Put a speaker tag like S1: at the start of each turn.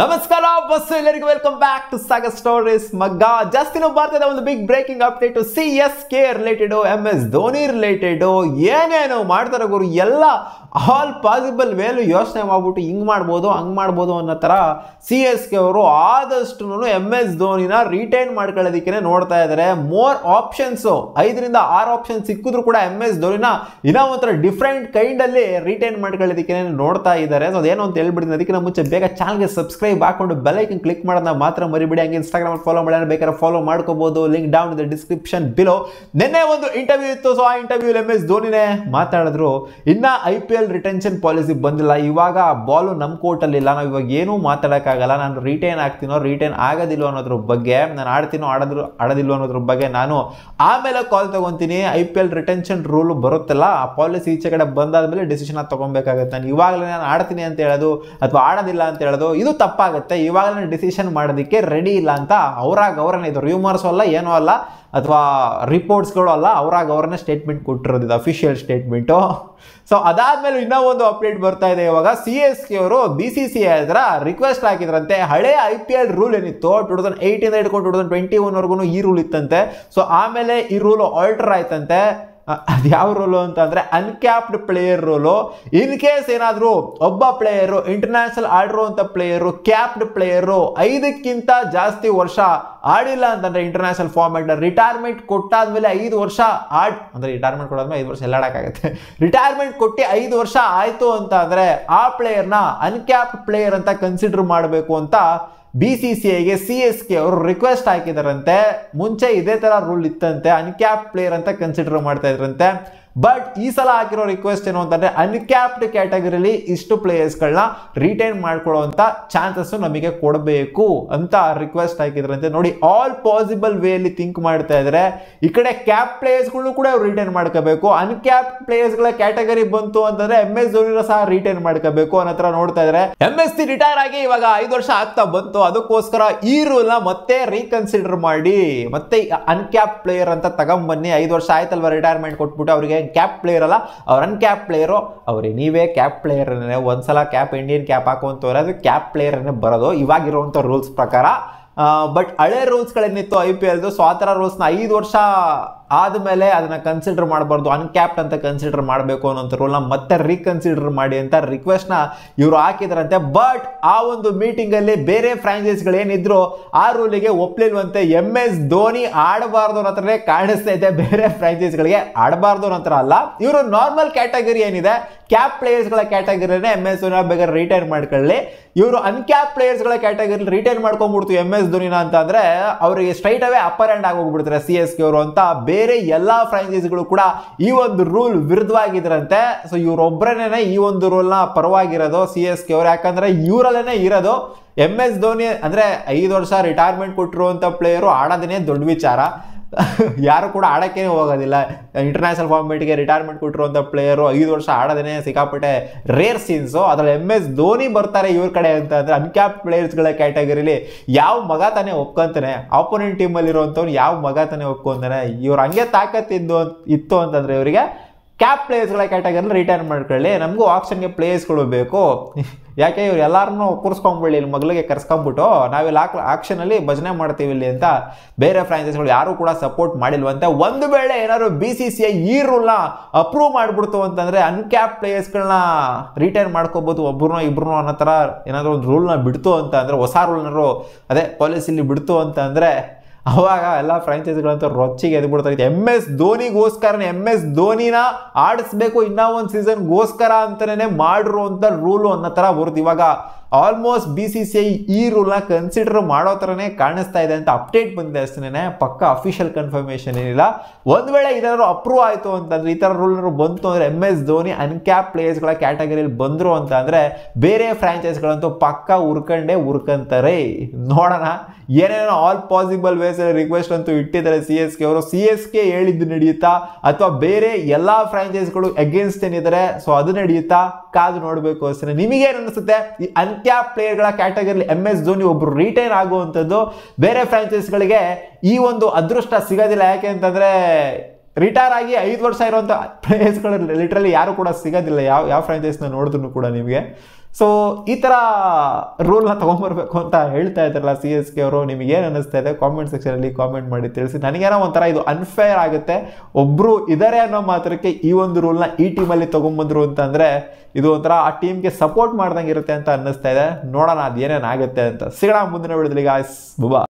S1: ನಮಸ್ಕಾರ ಬಸ್ ಎಲ್ಲರಿಗೂ welcome back to Sagar stories ಮಗ್ಗ. ಜಾಸ್ತಿನೂ ಭಾರತದ ಒಂದು big breaking update CSK related, MS Dhoni related ಏನೇನು ಮಾಡ್ತಾರೆ ಗುರು, ಎಲ್ಲ ಆಲ್ ಪಾಸಿಬಲ್ ವೇಲು ಯೋಚನೆ ಮಾಡ್ಬಿಟ್ಟು ಹಿಂಗ್ ಮಾಡ್ಬೋದು ಹಂಗ್ ಮಾಡ್ಬೋದು ಅನ್ನೋ ತರ CSK ಅವರು ಆದಷ್ಟು MS ಧೋನಿನ ರಿಟೈನ್ ಮಾಡ್ಕೊಳ್ಳೋದಕ್ಕೆ ನೋಡ್ತಾ ಇದ್ದಾರೆ. ಮೋರ್ ಆಪ್ಷನ್ಸ್ 5 ರಿಂದ 6 ಆಪ್ಷನ್ ಸಿಕ್ಕಿದ್ರು ಕೂಡ MS ಧೋನಿನ ಇನ್ನೂ ಒಂಥರ ಡಿಫ್ರೆಂಟ್ ಕೈಂಡ್ ಅಲ್ಲಿ ರಿಟೈನ್ ಮಾಡ್ಕೊಳ್ಳೋದಕ್ಕೆ ನೋಡ್ತಾ ಇದ್ದಾರೆ. ಸೊ ಅದೇನು ಅಂತ ಹೇಳ್ಬಿಡ್ತೀನಿ, ಅದಕ್ಕೆ ಮುಂಚೆ ಬೇಗ ಚಾನಲ್ಗೆ ಸಬ್ಸ್ಕ್ರೈಬ್ ಹಾಕೊಂಡು ಬೆಲ್ ಐಕನ್ ಕ್ಲಿಕ್ ಮಾಡೋದನ್ನ ಮಾತ್ರ ಮರಿಬೇಡಿ. ಹಂಗೆ ಇನ್ಸ್ಟಾಗ್ರಾಮ್ ಫಾಲೋ ಮಾಡೋಣ, ಬೇಕಾದ್ರೆ ಫಾಲೋ ಮಾಡ್ಕೋಬಹುದು, link down in the description below. ನಿನ್ನೆ ಒಂದು ಇಂಟರ್ವ್ಯೂ ಇತ್ತು, ಸೊ ಆ ಇಂಟರ್ವ್ಯೂ MS ಧೋನಿನೇ ಮಾತಾಡಿದ್ರು. ಇನ್ನ IPL ರಿಟೆನ್ಷನ್ ಪಾಲಿಸಿ ಬಂದಿಲ್ಲ, ಇವಾಗ ಬಾಲು ನಮ್ಮ ಕೋರ್ಟಲ್ಲಿ ಇಲ್ಲ, ನಾವು ಇವಾಗ ಏನೂ ಮಾತಾಡೋಕ್ಕಾಗಲ್ಲ. ನಾನು ರಿಟೈನ್ ಆಗ್ತೀನೋ ರಿಟೈನ್ ಆಗೋದಿಲ್ಲ ಅನ್ನೋದ್ರ ಬಗ್ಗೆ, ನಾನು ಆಡ್ತೀನೋ ಆಡೋದಿಲ್ಲ ಅನ್ನೋದ್ರ ಬಗ್ಗೆ ನಾನು ಆಮೇಲೆ ಕಾಲ್ ತಗೊಂತೀನಿ. IPL ರಿಟೆನ್ಷನ್ ರೂಲ್ ಬರುತ್ತಲ್ಲ, ಆ ಪಾಲಿಸಿ ಈಚೆ ಕಡೆ ಬಂದಾದ್ಮೇಲೆ ಡಿಸಿಷನ್ ತಗೊಬೇಕಾಗುತ್ತೆ. ನಾನು ಇವಾಗಲೇ ನಾನು ಆಡ್ತೀನಿ ಅಂತ ಹೇಳೋದು ಅಥವಾ ಆಡೋದಿಲ್ಲ ಅಂತ ಹೇಳೋದು ಇದು ತಪ್ಪಾಗುತ್ತೆ. ಇವಾಗಲೇ ಡಿಸಿಷನ್ ಮಾಡೋದಕ್ಕೆ ರೆಡಿ ಇಲ್ಲ ಅಂತ ಅವ್ರನ್ನೇ, ಇದು ರೂಮರ್ಸ್ ಅಲ್ಲ ಏನೂ ಅಲ್ಲ ಅಥವಾ ರಿಪೋರ್ಟ್ಸ್ಗಳು ಅಲ್ಲ, ಅವ್ರನ್ನೇ ಸ್ಟೇಟ್ಮೆಂಟ್ ಕೊಟ್ಟಿರೋದು, ಇದು ಅಫಿಷಿಯಲ್ ಸ್ಟೇಟ್ಮೆಂಟು. ಸೊ ಅದಾದ್ಮೇಲೆ ಇನ್ನೂ ಒಂದು ಅಪ್ಡೇಟ್ ಬರ್ತಾ ಇದೆ. ಇವಾಗ CSK ಅವರು BCCI ಹತ್ರ ರಿಕ್ವೆಸ್ಟ್ ಹಾಕಿದ್ರಂತೆ. ಹಳೆ IPL ರೂಲ್ ಏನಿತ್ತು 2018 ಹಿಡ್ಕೊಂಡು 2021 ಈ ರೂಲ್ ಇತ್ತಂತೆ. ಸೊ ಆಮೇಲೆ ಈ ರೂಲ್ ಆಲ್ಟರ್ ಆಯ್ತಂತೆ. ಅದು ಯಾವ ರೂಲು ಅಂತಂದರೆ uncapped player rule. In case ಏನಾದರೂ ಒಬ್ಬ ಪ್ಲೇಯರು ಇಂಟರ್ನ್ಯಾಷನಲ್ ಆಡಿರುವಂಥ ಪ್ಲೇಯರು ಕ್ಯಾಪ್ಡ್ ಪ್ಲೇಯರು 5ಕ್ಕಿಂತ ಜಾಸ್ತಿ ವರ್ಷ ಆಡಿಲ್ಲ ಅಂತಂದರೆ ಇಂಟರ್ನ್ಯಾಷನಲ್ ಫಾರ್ಮ್ಯಾಟ್ ರಿಟೈರ್ಮೆಂಟ್ ಕೊಟ್ಟಾದ್ಮೇಲೆ 5 ವರ್ಷ ಅಂದರೆ ರಿಟೈರ್ಮೆಂಟ್ ಕೊಡಾದ್ಮೇಲೆ 5 ವರ್ಷ ಎಲ್ಲ ಆಡೋಕ್ಕಾಗತ್ತೆ. ರಿಟೈರ್ಮೆಂಟ್ ಕೊಟ್ಟು 5 ವರ್ಷ ಆಯಿತು ಅಂತ ಅಂದರೆ ಆ ಪ್ಲೇಯರ್ನ ಅನ್ಕ್ಯಾಪ್ಡ್ ಪ್ಲೇಯರ್ ಅಂತ ಕನ್ಸಿಡರ್ ಮಾಡಬೇಕು ಅಂತ BCCIಗೆ CSK ಅವರು ರಿಕ್ವೆಸ್ಟ್ ಹಾಕಿದಾರಂತೆ. ಮುಂಚೆ ಇದೇ ತರ ರೂಲ್ ಇತ್ತಂತೆ, ಅನ್ಕ್ಯಾಪ್ಡ್ ಪ್ಲೇಯರ್ ಅಂತ ಕನ್ಸಿಡರ್ ಮಾಡ್ತಾ ಇದ್ರಂತೆ. ಬಟ್ ಈ ಸಲ ಹಾಕಿರೋ ರಿಕ್ವೆಸ್ಟ್ ಏನು ಅಂತಂದ್ರೆ ಅನ್ಕ್ಯಾಪ್ಡ್ ಕ್ಯಾಟಗರಿಲಿ ಇಷ್ಟು ಪ್ಲೇಯರ್ಸ್ಗಳನ್ನ ರಿಟೈನ್ ಮಾಡ್ಕೊಳ್ಳುವಂತ ಚಾನ್ಸಸ್ ನಮಗೆ ಕೊಡಬೇಕು ಅಂತ ರಿಕ್ವೆಸ್ಟ್ ಹಾಕಿದ್ರಂತೆ. ನೋಡಿ, ಆಲ್ ಪಾಸಿಬಲ್ ವೇಲಿ ಥಿಂಕ್ ಮಾಡ್ತಾ ಇದ್ದಾರೆ. ಈ ಕಡೆ ಕ್ಯಾಪ್ ಪ್ಲೇಯರ್ಸ್ಗಳು ಕೂಡ ಅವ್ರು ರಿಟೈನ್ ಮಾಡ್ಕೋಬೇಕು, ಅನ್ಕ್ಯಾಪ್ಡ್ ಪ್ಲೇಯರ್ಸ್ಗಳ ಕ್ಯಾಟಗರಿ ಬಂತು ಅಂತಂದ್ರೆ MS ಧೋನಿನ ಸಹ ರಿಟೈನ್ ಮಾಡ್ಕೋಬೇಕು ಅನ್ನೋ ತರ ನೋಡ್ತಾ ಇದ್ದಾರೆ. MSC ರಿಟೈರ್ ಆಗಿ ಇವಾಗ 5 ವರ್ಷ ಆಗ್ತಾ ಬಂತು. ಅದಕ್ಕೋಸ್ಕರ ಈ ರೂಲ್ ನ ಮತ್ತೆ ರೀಕನ್ಸಿಡರ್ ಮಾಡಿ ಮತ್ತೆ ಅನ್ಕ್ಯಾಪ್ ಪ್ಲೇಯರ್ ಅಂತ ತಗೊಂಬನ್ನಿ. 5 ವರ್ಷ ಆಯ್ತಲ್ವಾ ರಿಟೈರ್ಮೆಂಟ್ ಕೊಟ್ಬಿಟ್ಟು, ಅವ್ರಿಗೆ ಕ್ಯಾಪ್ ಪ್ಲೇಯರ್ ಅಲ್ಲ, ಅವ್ರ ಅನ್ಕ್ಯಾಪ್ ಪ್ಲೇಯರು, ಅವ್ರು ನೀವೇ ಕ್ಯಾಪ್ ಪ್ಲೇಯರ್ ಒಂದ್ಸಲ ಕ್ಯಾಪ್ ಇಂಡಿಯನ್ ಕ್ಯಾಪ್ ಹಾಕುವಂತವ್ರೆ, ಅದು ಕ್ಯಾಪ್ ಪ್ಲೇಯರ್ ಬರೋದು ಇವಾಗಿರುವಂಥ ರೂಲ್ಸ್ ಪ್ರಕಾರ. ಬಟ್ ಹಳೆ ರೂಲ್ಸ್ಗಳೇನಿತ್ತು IPLದು, ಸೊ ಆ ಥರ ರೂಲ್ಸ್ನ 5 ವರ್ಷ ಆದಮೇಲೆ ಅದನ್ನ ಕನ್ಸಿಡರ್ ಮಾಡಬಾರ್ದು, ಅನ್ಕ್ಯಾಪ್ಡ್ ಅಂತ ಕನ್ಸಿಡರ್ ಮಾಡಬೇಕು ಅನ್ನೋಂಥ ರೂಲ್ನ ಮತ್ತೆ ರೀಕನ್ಸಿಡರ್ ಮಾಡಿ ಅಂತ ರಿಕ್ವೆಸ್ಟ್ನ ಇವರು ಹಾಕಿದ್ರಂತೆ. ಬಟ್ ಆ ಒಂದು ಮೀಟಿಂಗಲ್ಲಿ ಬೇರೆ ಫ್ರಾಂಚೈಸ್ಗಳು ಏನಿದ್ರು ಆ ರೂಲಿಗೆ ಒಪ್ಪಲಿಲ್ವಂತೆ. MS ಧೋನಿ ಆಡಬಾರ್ದು ಅನ್ನೋ ಥರನೇ ಕಾಣಿಸ್ತಾ ಇದೆ. ಬೇರೆ ಫ್ರಾಂಚೈಸ್ಗಳಿಗೆ ಆಡಬಾರ್ದು ಅನ್ನೋ ಥರ ಅಲ್ಲ, ಇವರು ನಾರ್ಮಲ್ ಕ್ಯಾಟಗರಿ ಏನಿದೆ ಕ್ಯಾಪ್ ಪ್ಲೇಯರ್ಸ್ಗಳ ಕ್ಯಾಟಗರಿನೇ MS ಧೋನಿನ ಬೇಕಾದ್ರೆ ರಿಟೈನ್ ಮಾಡ್ಕೊಳ್ಳಿ. ಇವರು ಅನ್ಕ್ಯಾಪ್ ಪ್ಲೇಯರ್ಸ್ಗಳ ಕ್ಯಾಟಗರಿ ರಿಟೈನ್ ಮಾಡ್ಕೊಂಡ್ಬಿಡ್ತು MS ಧೋನಿನ ಅಂತ ಅಂದ್ರೆ ಅವರಿಗೆ ಸ್ಟ್ರೈಟ್ ಅವೇ ಅಪ್ಪರ್ ಹ್ಯಾಂಡ್ ಆಗೋಗ್ಬಿಡ್ತಾರೆ CSK ಅವರು ಅಂತ ಬೇರೆ ಎಲ್ಲಾ ಫ್ರಾಂಚೈಸಿಗಳು ಕೂಡ ಈ ಒಂದು ರೂಲ್ ವಿರುದ್ಧವಾಗಿದ್ರಂತೆ. ಸೊ ಇವರೊಬ್ಬರೇನೆ ಈ ಒಂದು ರೂಲ್ನ ಪರವಾಗಿರೋದು CSK ಅವರು, ಯಾಕಂದ್ರೆ ಇವರಲ್ಲೇನೆ ಇರೋದು MS ಧೋನಿ ಅಂದ್ರೆ 5 ವರ್ಷ ರಿಟೈರ್ಮೆಂಟ್ ಕೊಟ್ಟಿರುವಂತ ಪ್ಲೇಯರು ಆಡೋದನ್ನೇ ದೊಡ್ಡ ವಿಚಾರ. ಯಾರು ಕೂಡ ಆಡೋಕ್ಕೇ ಹೋಗೋದಿಲ್ಲ. ಇಂಟರ್ನ್ಯಾಷನಲ್ ಫಾರ್ಮ್ಯಾಟ್ಗೆ ರಿಟೈರ್ಮೆಂಟ್ ಕೊಟ್ಟಿರುವಂಥ ಪ್ಲೇಯರು 5 ವರ್ಷ ಆಡೋದೇ ಸಿಕ್ಕಾಪಟ್ಟೆ ರೇರ್ ಸೀನ್ಸು. ಅದರಲ್ಲಿ MS ಧೋನಿ ಬರ್ತಾರೆ ಇವ್ರ ಕಡೆ ಅಂತ ಅಂದರೆ ಅನ್ಕ್ಯಾಪ್ ಪ್ಲೇಯರ್ಸ್ಗಳ ಕ್ಯಾಟಗರಿಲಿ ಯಾವ ಮಗ ತಾನೇ ಒಪ್ಕೊಂತಾನೆ? ಆಪೋನೆಂಟ್ ಟೀಮಲ್ಲಿ ಇರುವಂಥವ್ರು ಯಾವ ಮಗ ತಾನೇ ಒಪ್ಕೊಂತಾನೆ? ಇವ್ರು ಹಂಗೆ ಇತ್ತು ಅಂತಂದರೆ ಇವರಿಗೆ ಕ್ಯಾಪ್ ಪ್ಲೇಯರ್ಸ್ಗಳ ಕ್ಯಾಟಗರಿಲಿ ರಿಟೈರ್ ಮಾಡ್ಕೊಳ್ಳಿ, ನಮಗೂ ಆಪ್ಷನ್ಗೆ ಪ್ಲೇಯರ್ಸ್ಗಳು ಬೇಕು. ಯಾಕೆ ಇವ್ರು ಎಲ್ಲರನ್ನೂ ಕೂರಿಸ್ಕೊಂಬಿಡಲಿ, ಇಲ್ಲಿ ಮಗಳಿಗೆ ಕರ್ಸ್ಕೊಂಬಿಟ್ಟು ನಾವಿಲ್ಲಿ ಆಕ್ಷನಲ್ಲಿ ಭಜನೆ ಮಾಡ್ತೀವಿ ಇಲ್ಲಿ ಅಂತ ಬೇರೆ ಫ್ರಾಂಚೈಸ್ಗಳು ಯಾರು ಕೂಡ ಸಪೋರ್ಟ್ ಮಾಡಿಲ್ವಂತೆ. ಒಂದು ವೇಳೆ ಏನಾದ್ರು BCCI ಈ ರೂಲ್ನ ಅಪ್ರೂವ್ ಮಾಡಿಬಿಡ್ತು ಅಂತಂದರೆ ಅನ್ಕ್ಯಾಪ್ ಪ್ಲೇಯರ್ಸ್ಗಳನ್ನ ರಿಟೈರ್ ಮಾಡ್ಕೋಬೋದು, ಒಬ್ಬರು ಇಬ್ಬರು ಅನ್ನೋ ಥರ ಏನಾದರೂ ಒಂದು ರೂಲ್ನ ಬಿಡ್ತು ಅಂತ ಅಂದರೆ, ಹೊಸ ರೂಲ್ನಾರು ಅದೇ ಪಾಲಿಸಿಲಿ ಬಿಡ್ತು ಅಂತ ಅಂದರೆ ಅವಾಗ ಎಲ್ಲ ಫ್ರಾಂಚೈಸಿಗಳಂತೂ ರೊಚ್ಚಿಗೆ ಎದ್ಬಿಡ್ತಾರೆ. MS ಧೋನಿಗೋಸ್ಕರನೇ MS ಧೋನಿನ ಆಡಿಸ್ಬೇಕು ಇನ್ನೂ ಒಂದು ಸೀಸನ್ಗೋಸ್ಕರ ಅಂತಲೇ ಮಾಡಿರುವಂಥ ರೂಲು ಅನ್ನೋ ಥರ ಬರುತ್ತೆ. ಇವಾಗ ಆಲ್ಮೋಸ್ಟ್ BCCI ಈ ರೂಲ್ನ ಕನ್ಸಿಡರ್ ಮಾಡೋ ಥರನೇ ಕಾಣಿಸ್ತಾ ಇದೆ ಅಂತ ಅಪ್ಡೇಟ್ ಬಂದಿದೆ ಅಷ್ಟೇ, ಪಕ್ಕ ಅಫಿಷಿಯಲ್ ಕನ್ಫರ್ಮೇಷನ್ ಏನಿಲ್ಲ. ಒಂದು ವೇಳೆ ಏನಾದ್ರು ಅಪ್ರೂವ್ ಆಯಿತು ಅಂತಂದರೆ, ಈ ಥರ ರೂಲ್ ಬಂತು ಅಂದರೆ MS ಧೋನಿ ಅನ್ಕ್ಯಾಪ್ ಪ್ಲೇಯರ್ಸ್ಗಳ ಕ್ಯಾಟಗರಿಯಲ್ಲಿ ಬಂದರು ಅಂತ ಅಂದರೆ ಬೇರೆ ಫ್ರಾಂಚೈಸ್ಗಳಂತೂ ಪಕ್ಕ ಉರ್ಕಂತಾರೆ. ನೋಡೋಣ, ಏನೇನೋ ಆಲ್ ಪಾಸಿಬಲ್ ವೇಸ್ ರಿಕ್ವೆಸ್ಟ್ ಅಂತೂ ಇಟ್ಟಿದ್ದಾರೆ CSK ಅವರು. CSK ಹೇಳಿದ್ದು ನಡೆಯುತ್ತಾ ಅಥವಾ ಬೇರೆ ಎಲ್ಲ ಫ್ರಾಂಚೈಸ್ಗಳು ಅಗೇನ್ಸ್ಟ್ ಏನಿದ್ದಾರೆ ಸೊ ಅದು ನಡೆಯುತ್ತಾ ಕಾದು ನೋಡಬೇಕು ಅಷ್ಟೇ. ನಿಮಗೇನು ಅನಿಸುತ್ತೆ? ಈ ಅನ್ಕ್ಯಾಪ್ ಪ್ಲೇಯರ್ಗಳ ಕ್ಯಾಟಗರಿಲಿ MS ಧೋನಿ ಒಬ್ರು ರಿಟೈರ್ ಆಗುವಂಥದ್ದು ಬೇರೆ ಫ್ರಾಂಚೈಸ್ಗಳಿಗೆ ಈ ಒಂದು ಅದೃಷ್ಟ ಸಿಗೋದಿಲ್ಲ. ಯಾಕೆ ಅಂತಂದರೆ ರಿಟೈರ್ ಆಗಿ 5 ವರ್ಷ ಇರುವಂಥ ಪ್ಲೇಯರ್ಸ್ಗಳು ಲಿಟ್ರಲಿ ಯಾರು ಕೂಡ ಸಿಗೋದಿಲ್ಲ, ಯಾವ ಫ್ರಾಂಚೈಸ್ನ ನೋಡಿದ್ರು ಕೂಡ ನಿಮಗೆ. ಸೊ ಈ ಥರ ರೂಲ್ನ ತೊಗೊಂಬರ್ಬೇಕು ಅಂತ ಹೇಳ್ತಾ ಇದ್ದಾರಲ್ಲ CSK ಅವರು. ನಿಮಗೆ ಏನು ಅನ್ನಿಸ್ತಾ ಇದೆ ಕಾಮೆಂಟ್ ಸೆಕ್ಷನಲ್ಲಿ ಕಾಮೆಂಟ್ ಮಾಡಿ ತಿಳಿಸಿ. ನನಗೇನೋ ಒಂಥರ ಇದು ಅನ್ಫೇರ್ ಆಗುತ್ತೆ. ಒಬ್ಬರು ಇದ್ದಾರೆ ಅನ್ನೋ ಮಾತ್ರಕ್ಕೆ ಈ ಒಂದು ರೂಲ್ನ ಈ ಟೀಮಲ್ಲಿ ತೊಗೊಂಬಂದ್ರು ಅಂತಂದರೆ ಇದು ಒಂಥರ ಆ ಟೀಮ್ಗೆ ಸಪೋರ್ಟ್ ಮಾಡ್ದಂಗೆ ಇರುತ್ತೆ ಅಂತ ಅನ್ನಿಸ್ತಾ ಇದೆ. ನೋಡೋಣ ಅದು ಏನೇನಾಗುತ್ತೆ ಅಂತ. ಸಿಗೋಣ ಮುಂದಿನ ವಿಡಿಯೋದಲ್ಲಿ ಗಾಯ್ಸ್. ಬುಬಾ.